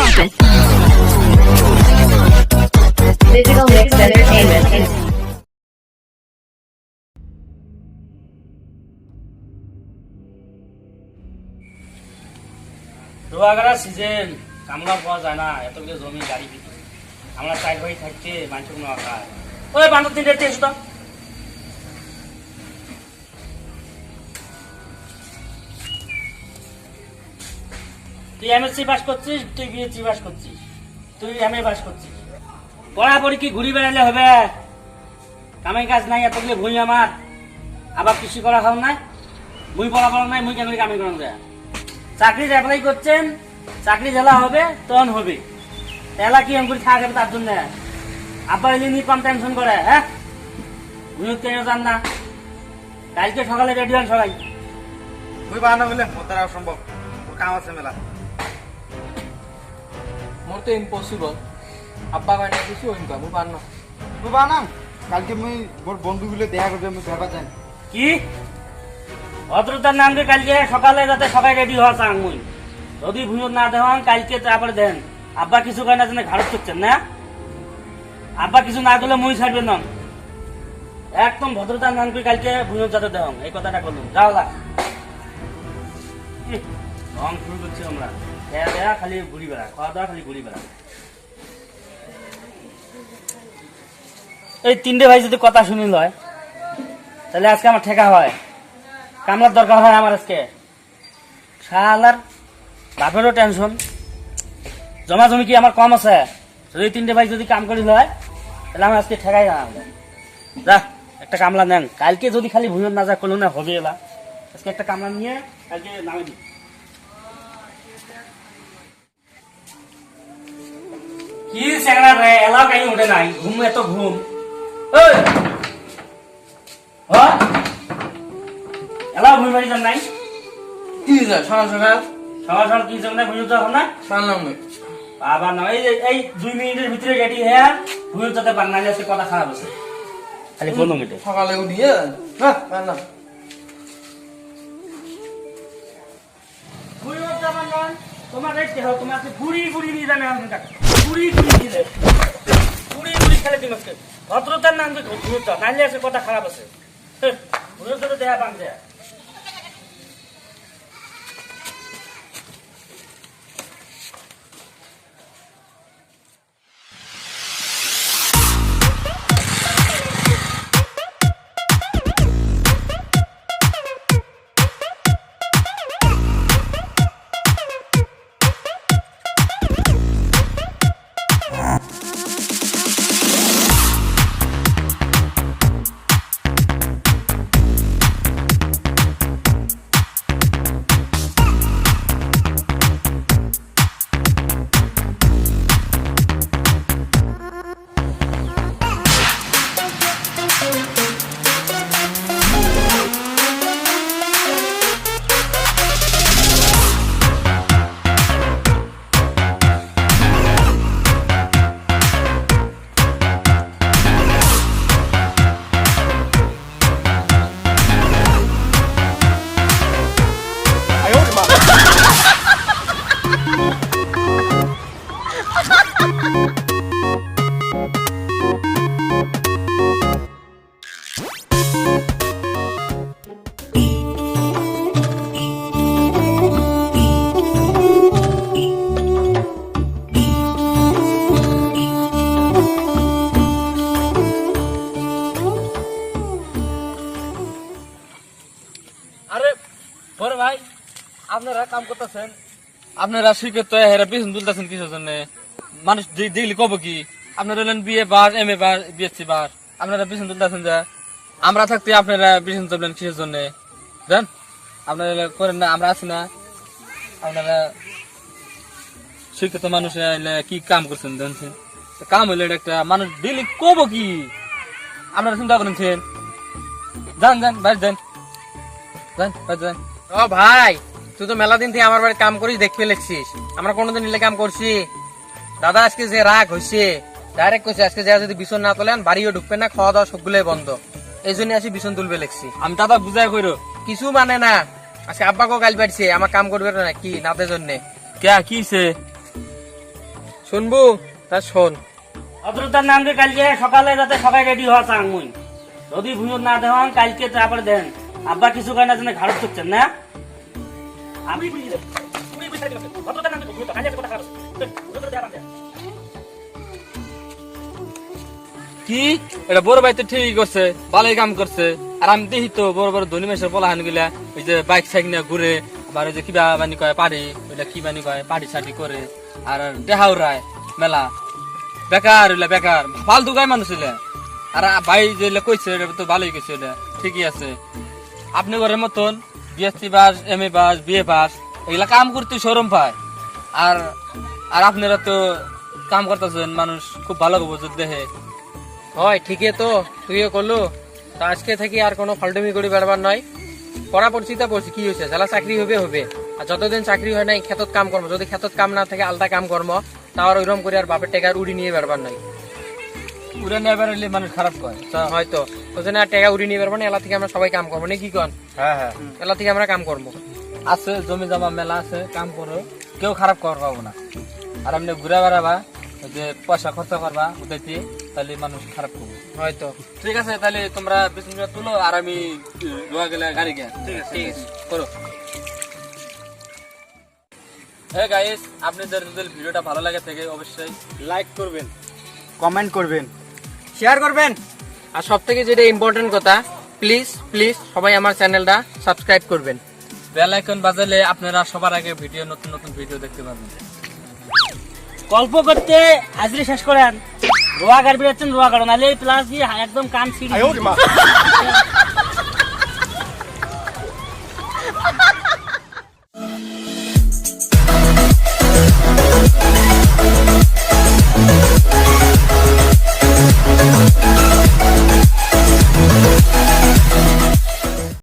Drop it. Digital Mix Entertainment. রোয়াগাড়া season কামলা পাওয়া যায় না, এতগুলো জমি গাড়ি বিক্রি আমরা চার ভাই থাকতে মানুষ কোনো আকার ওই বান্ধব তিনটে টেস্ট দাও। তুই এমএসসি পাস করছিস, তুই বিএসসি পাস করছিস, তুই এমএ পাস করছিস, পড়াপড়ি কি ঘুরি বেড়ালে হবে? কামাই কাজ নাই, এতগুলো ভুঁই আমার, আবার কৃষি করা খাও না, মুই পড়াপড়া নাই, মুই কেন কামাই করা যায়? চাকরির অ্যাপ্লাই করছেন, চাকরি জেলা হবে তখন হবে, এলা কি আমি করে থাকবে তার জন্য আব্বার এলি কম টেনশন করে। হ্যাঁ উনি কেন জান না? কালকে সকালে রেডি হন সবাই। মুই বানানো বলে মোর দ্বারা অসম্ভব, ওর কাম আছে মেলা। মোর তো ইম্পসিবল, আব্বা কয় না কিছু হইবা মুই পারনা। মুই বানাম কালকে, মুই মোর বন্ধুগুলো দেখা করবে, আমি ভেবা যাই। কি ভদ্রতার নাম দিয়ে কালকে সকালে যাতে সবাই রেডি হওয়া চান মুই, যদি ভুঁত না দেওয়ান কালকে তারপরে দেন। আব্বা কিছু কয় না জন্য ঘাড়ত করছেন না, আব্বা কিছু না দিলে মুই ছাড়বেন না, একদম ভদ্রতার নাম করে কালকে ভুঁত যাতে দেওয়ান, এই কথাটা বলুন। যাও লাগ রং শুরু করছি আমরা, দেয়া দেয়া খালি ঘুরি বেড়া, খাওয়া দাওয়া খালি ঘুরি বেড়া। এই তিনটে ভাই যদি কথা শুনি লয় তাহলে আজকে আমার ঠেকা হয়, কামলার দরকার হয় আমার আজকে। শালার বাপেরও টেনশন, জমা জমি কি আমার কম আছে? যদি তিনটে ভাই যদি কাম করি লয় তাহলে আমার আজকে ঠেকাই না। যা একটা কামলা নেন, কালকে যদি খালি ভুঁইয়ত না যা করলো না হবে এলা, আজকে একটা কামলা নিয়ে কালকে নামে দিই। কি সেগড়া রে, এলাও কাই ওঠে নাই, ঘুম এত ঘুম। ওই হ্যাঁ এলাও ঘুম বাড়ি যান নাই? কি যায় সকাল সকাল সকাল সকাল কি জন্য ভুঁইয়ত যাও না? পারলাম না। বাবা না, এই 2 মিনিটের ভিতরে রেডি হ্যাঁ ভুঁইয়ত যেতে পার না, আজকে কথা খারাপ আছে খালি 15 মিনিটে। সকালে উঠিয়ে হ্যাঁ পারলাম। ভুঁইয়ত যাবার নয়, তোমার দেখতে হবে, তোমার ঘুরি ঘুরি নিয়ে যাবে, ঘুরি ঘুরি নিয়ে যাবে, ঘুরি ঘুরি খেলে দিন আজকে। ভদ্রতার নাম দিয়ে ভুঁইয়ত যাও, নাইলে আছে কথা খারাপ আছে। ভুঁইয়ত যেতে দেয়া পান দেয়া। বড় ভাই আপনারা কাম করতেছেন, আপনারা শিক্ষিত হেরা পিছন তুলতেছেন কিসের জন্য? মানুষ দেখলি কব কি আপনারা হলেন BA pass, MA pass, BSc pass, আপনারা পিছন তুলতেছেন যা। আমরা থাকতে আপনারা পিছন তুলবেন কিসের জন্য? জান আপনারা করেন না, আমরা আছি না। আপনারা শিক্ষিত মানুষ কি কাম করছেন জানছেন? কাম হইলে একটা মানুষ ডেলি কব কি আপনারা চিন্তা করেছেন? যান যান বাইরে যান, যান বাইরে যান। ও ভাই, তুই তো মেলা দিন থেকে আমার বাড়ি কাম করিস, দেখতে লেখছিস। আমরা কোনোদিন নিলে কাম করছি? দাদা আজকে যে রাগ হয়েছে, ডাইরেক্ট কইছে আজকে যা যদি বিছন না তোলেন বাড়িও ঢুকবে না, খাওয়া দাওয়া সবগুলোই বন্ধ। এই জন্য আসি বিছন তুলবে লেখছি। আমি দাদা বুঝাই কইরো কিছু মানে না, আজকে আব্বাকেও গাল পাড়ছে আমার কাম করবে না কি নাতে জন্য। কে কিছে? শুনবো তা শোন। অদ্রতার নাম দিয়ে কালকে সকালে যাতে সবাই রেডি হওয়া চাং মুই যদি ভুঁইও না দেওয়ান কালকে তারপরে দেন আব্বা কিছু কারণে জন্য ঘাড়ত করছেন না আমি কি এটা বড় ভাই তো ঠিকই করছে, ভালোই কাম করছে। আর আমি দেখি তো বড় বড় ধনী মেশের পোলাহান গুলা ওই যে বাইক সাইক নিয়ে ঘুরে, আবার ওই যে কিবা বানি কয় পাড়ি, ওইটা কি বানি কয় পাড়ি সাটি করে, আর দেহাও রায় মেলা বেকার হইলে বেকার ফালতু গায়ে মানুষ হইলে। আর ভাই যে কইছে এটা তো ভালোই কইছে, ওটা ঠিকই আছে। আপনি ঘরের মতন BSc pass, MA pass, BA pass এগুলা কাম করতে শরম পায়। আর আর আপনারা তো কাম করতেছেন, মানুষ খুব ভালো খবর দেখে। হয় ঠিকই তো, তুইও করলো তা আজকে থেকে আর কোনো ফাল্টুমি করে বেড়াবার নয়। পড়া পড়ছি তা পড়ছি, কি হয়েছে যারা চাকরি হবে হবে। আর যতদিন চাকরি হয় নাই খেতত কাম কর্ম, যদি খেতত কাম না থাকে আলাদা কাম কর্ম, তা আর ওইরকম করে আর বাপের টেকার উড়ি নিয়ে বেড়াবার নয়। উড়ে নিয়ে বেড়ালে মানুষ খারাপ করে। হয়তো ওই জন্য আর টেকা উড়ি নিয়ে বেড়াবো না, এলা থেকে আমরা সবাই কাম করবো না, কি কন? হ্যাঁ হ্যাঁ এলা থেকে আমরা কাম করবো। আছে জমি জমা মেলা আছে, কাম করো, কেউ খারাপ করার পাবো না। আর আপনি ঘুরে বেড়াবা, ওই যে পয়সা খরচা করবা উঠাইতে, তাহলে মানুষ খারাপ করবো। হয়তো ঠিক আছে, তাহলে তোমরা বিছুনটা তুলো, আর আমি রোয়া গেলে গাড়ি গিয়া। ঠিক আছে করো। হ্যাঁ গাইস, আপনাদের যদি ভিডিওটা ভালো লাগে থাকে অবশ্যই লাইক করবেন, কমেন্ট করবেন, শেয়ার করবেন। আর সব থেকে যেটা ইম্পর্টেন্ট কথা, প্লিজ প্লিজ সবাই আমার চ্যানেলটা সাবস্ক্রাইব করবেন। বেল আইকন বাজালে আপনারা সবার আগে ভিডিও, নতুন নতুন ভিডিও দেখতে পাবেন। গল্প করতে হাজরি শেষ করেন, রোয়া গাড়ি বেরোচ্ছেন রোয়া গাড়ো নাহলে প্লাস দিয়ে একদম কান ছিঁড়ি